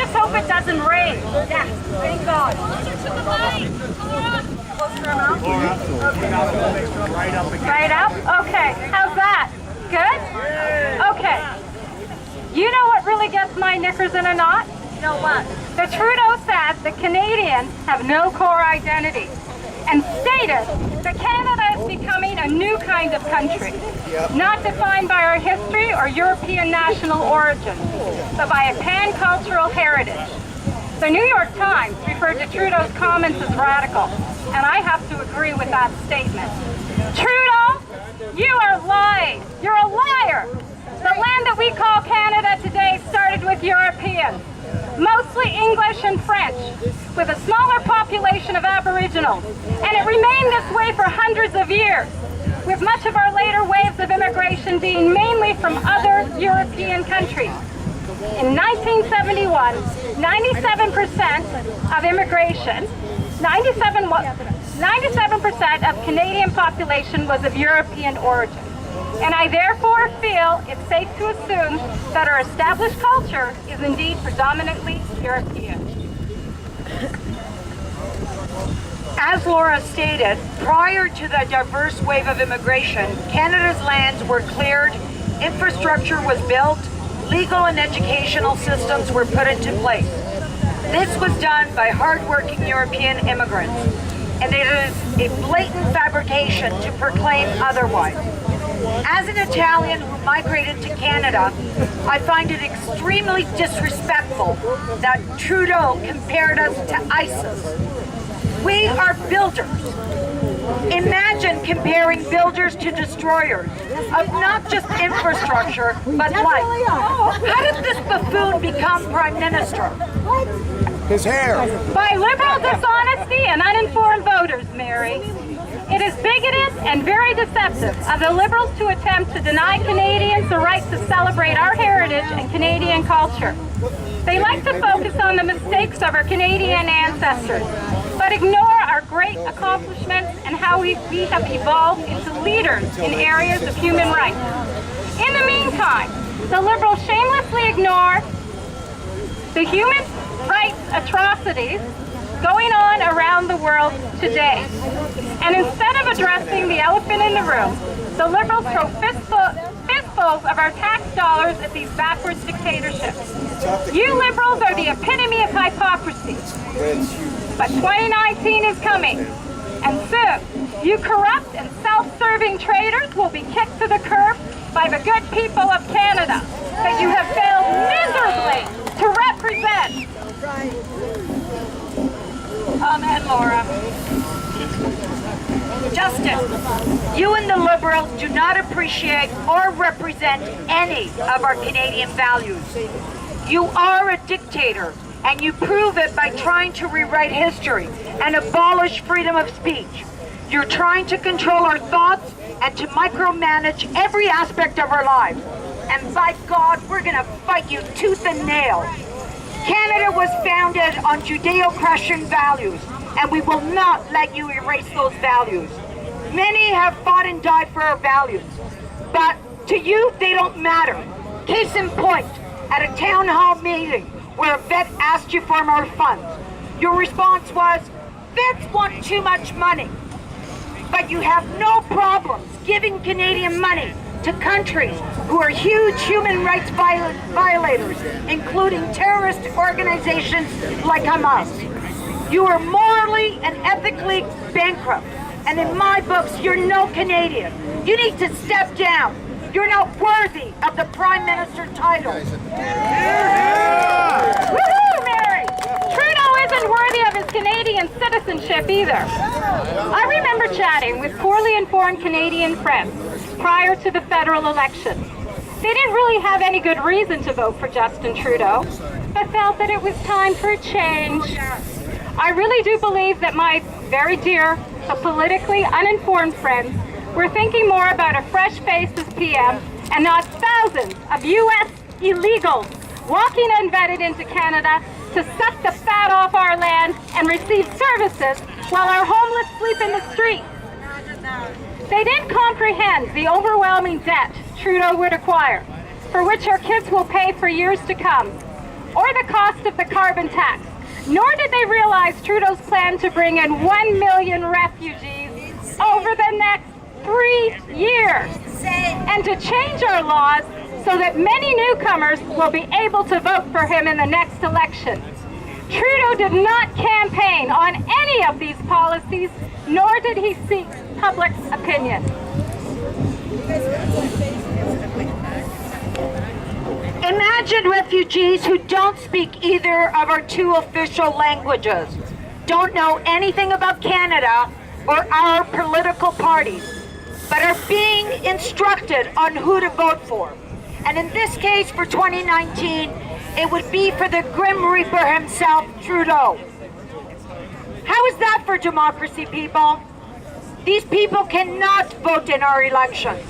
just hope it doesn't rain. Yes, thank God. Right up? Okay. How's that? Good? Okay. You know what really gets my knickers in a knot? You know what? The Trudeau said that Canadians have no core identity and stated that Canada is becoming a new kind of country, not defined by our history or European national origin, but by a pan-cultural heritage. The New York Times referred to Trudeau's comments as radical, and I have to agree with that statement. Trudeau, you are lying. You're a liar. The land that we call Canada today started with Europeans, mostly English and French, with a smaller population of Aboriginals, and it remained this way for hundreds of years, with much of our later waves of immigration being mainly from other European countries. In 1971, 97% of immigration, 97% of Canadian population was of European origin. And I therefore feel it's safe to assume that our established culture is indeed predominantly European. As Laura stated, prior to the diverse wave of immigration, Canada's lands were cleared, infrastructure was built, legal and educational systems were put into place. This was done by hard-working European immigrants, and it is a blatant fabrication to proclaim otherwise. As an Italian who migrated to Canada, I find it extremely disrespectful that Trudeau compared us to ISIS. We are builders. Imagine comparing builders to destroyers of not just infrastructure, but life. How did this buffoon become Prime Minister? His hair. By liberal dishonesty and uninformed voters, Mary. It is bigoted and very deceptive of the Liberals to attempt to deny Canadians the right to celebrate our heritage and Canadian culture. They like to focus on the mistakes of our Canadian ancestors, but ignore our great accomplishments and how we have evolved into leaders in areas of human rights. In the meantime, the Liberals shamelessly ignore the human rights atrocities going on around the world today. And instead of addressing the elephant in the room, the Liberals throw fistfuls of our tax dollars at these backwards dictatorships. You Liberals are the epitome of hypocrisy. But 2019 is coming, and soon, you corrupt and self-serving traitors will be kicked to the curb by the good people of Canada that you have failed miserably to represent. Amen, Laura. Justice, you and the Liberals do not appreciate or represent any of our Canadian values. You are a dictator, and you prove it by trying to rewrite history and abolish freedom of speech. You're trying to control our thoughts and to micromanage every aspect of our lives. And by God, we're going to fight you tooth and nail. Canada was founded on Judeo-Christian values, and we will not let you erase those values. Many have fought and died for our values, but to you, they don't matter. Case in point, at a town hall meeting where a vet asked you for more funds, your response was, vets want too much money. But you have no problems giving Canadian money to countries who are huge human rights violators, including terrorist organizations like Hamas. You are morally and ethically bankrupt, and in my books, you're no Canadian. You need to step down. You're not worthy of the Prime Minister title. Woohoo, Mary! Trudeau isn't worthy of his Canadian citizenship either. I remember chatting with poorly informed Canadian friends prior to the federal election. They didn't really have any good reason to vote for Justin Trudeau, but felt that it was time for a change. I really do believe that my very dear, but politically uninformed friends were thinking more about a fresh face as PM and not thousands of U.S. illegals walking unvetted into Canada to suck the fat off our land and receive services while our homeless sleep in the streets. They didn't comprehend the overwhelming debt Trudeau would acquire, for which our kids will pay for years to come. or the cost of the carbon tax. Nor did they realize Trudeau's plan to bring in 1 million refugees over the next 3 years, and to change our laws so that many newcomers will be able to vote for him in the next election. Trudeau did not campaign on any of these policies, nor did he seek public opinion. Imagine refugees who don't speak either of our two official languages, don't know anything about Canada or our political parties, but are being instructed on who to vote for. And in this case, for 2019, it would be for the Grim Reaper himself, Trudeau. How is that for democracy, people? These people cannot vote in our elections.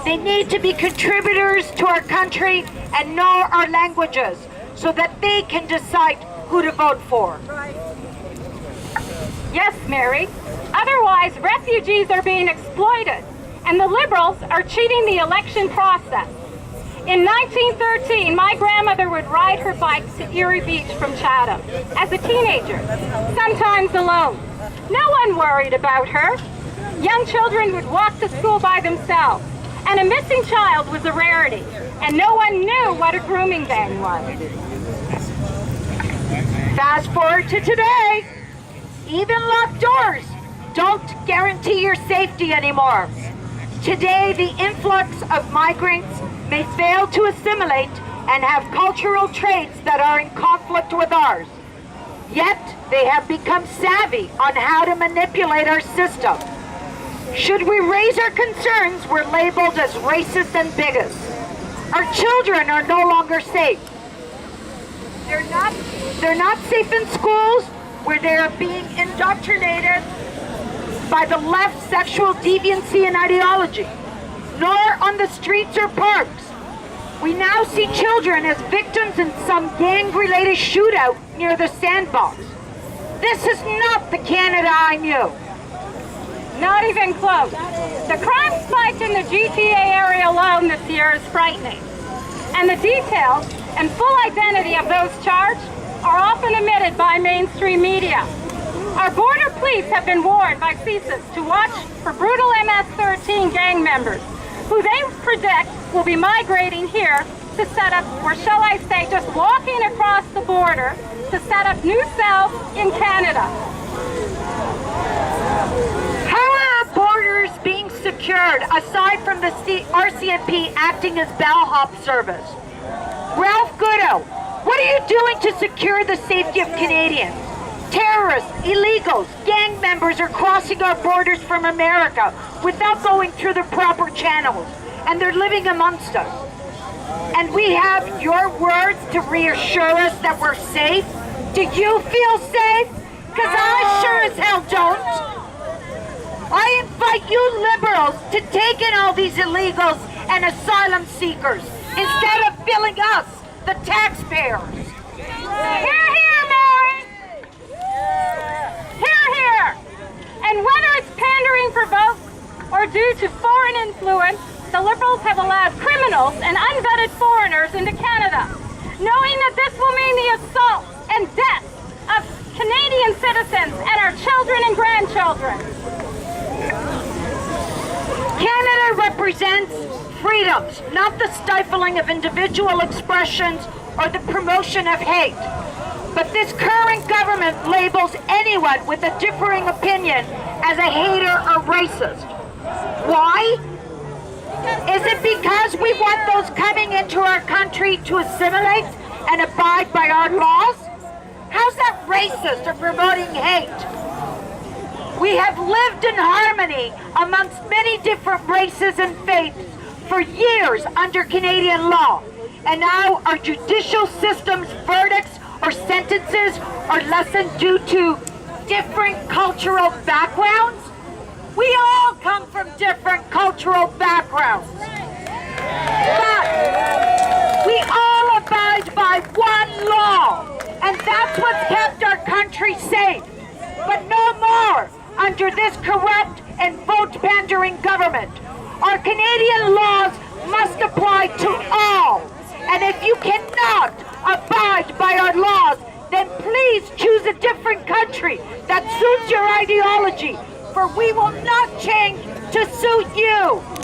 They need to be contributors to our country and know our languages so that they can decide who to vote for. Yes, Mary. Otherwise, refugees are being exploited, and the Liberals are cheating the election process. In 1913, my grandmother would ride her bike to Erie Beach from Chatham as a teenager, sometimes alone. No one worried about her. Young children would walk to school by themselves, and a missing child was a rarity, and no one knew what a grooming gang was. Fast forward to today. Even locked doors don't guarantee your safety anymore. Today, the influx of migrants may fail to assimilate and have cultural traits that are in conflict with ours. Yet, they have become savvy on how to manipulate our system. Should we raise our concerns, we're labeled as racist and bigots. Our children are no longer safe. They're not safe in schools where they are being indoctrinated by the left's sexual deviancy and ideology, nor on the streets or parks. We now see children as victims in some gang-related shootout near the sandbox. This is not the Canada I knew. Not even close. The crime spike in the GTA area alone this year is frightening. And the details and full identity of those charged are often omitted by mainstream media. Our border police have been warned by CSIS to watch for brutal MS-13 gang members, who they predict will be migrating here to set up, or shall I say, just walking across the border to set up new cells in Canada. How are our borders being secured, aside from the RCMP acting as bellhop service? Ralph Goodell, what are you doing to secure the safety of Canadians? Terrorists, illegals, gang members are crossing our borders from America without going through the proper channels, and they're living amongst us. And we have your words to reassure us that we're safe? Do you feel safe? Because I sure as hell don't. I invite you liberals to take in all these illegals and asylum seekers instead of billing us, the taxpayers. Hear, hear, Mary! Hear, hear! And whether it's pandering for votes or due to foreign influence, the Liberals have allowed criminals and unvetted foreigners into Canada, knowing that this will mean the assault and death of Canadian citizens and our children and grandchildren. Canada represents freedoms, not the stifling of individual expressions or the promotion of hate. But this current government labels anyone with a differing opinion as a hater or racist. Why? Is it because we want those coming into our country to assimilate and abide by our laws? How's that racist or promoting hate? We have lived in harmony amongst many different races and faiths for years under Canadian law, and now our judicial system's verdicts or sentences are lessened due to different cultural backgrounds? We all come from different cultural backgrounds. But we all abide by one law, and that's what's kept our country safe. But no more under this corrupt and vote-pandering government. Our Canadian laws must apply to all. And if you cannot abide by our laws, then please choose a different country that suits your ideology, for we will not change to suit you.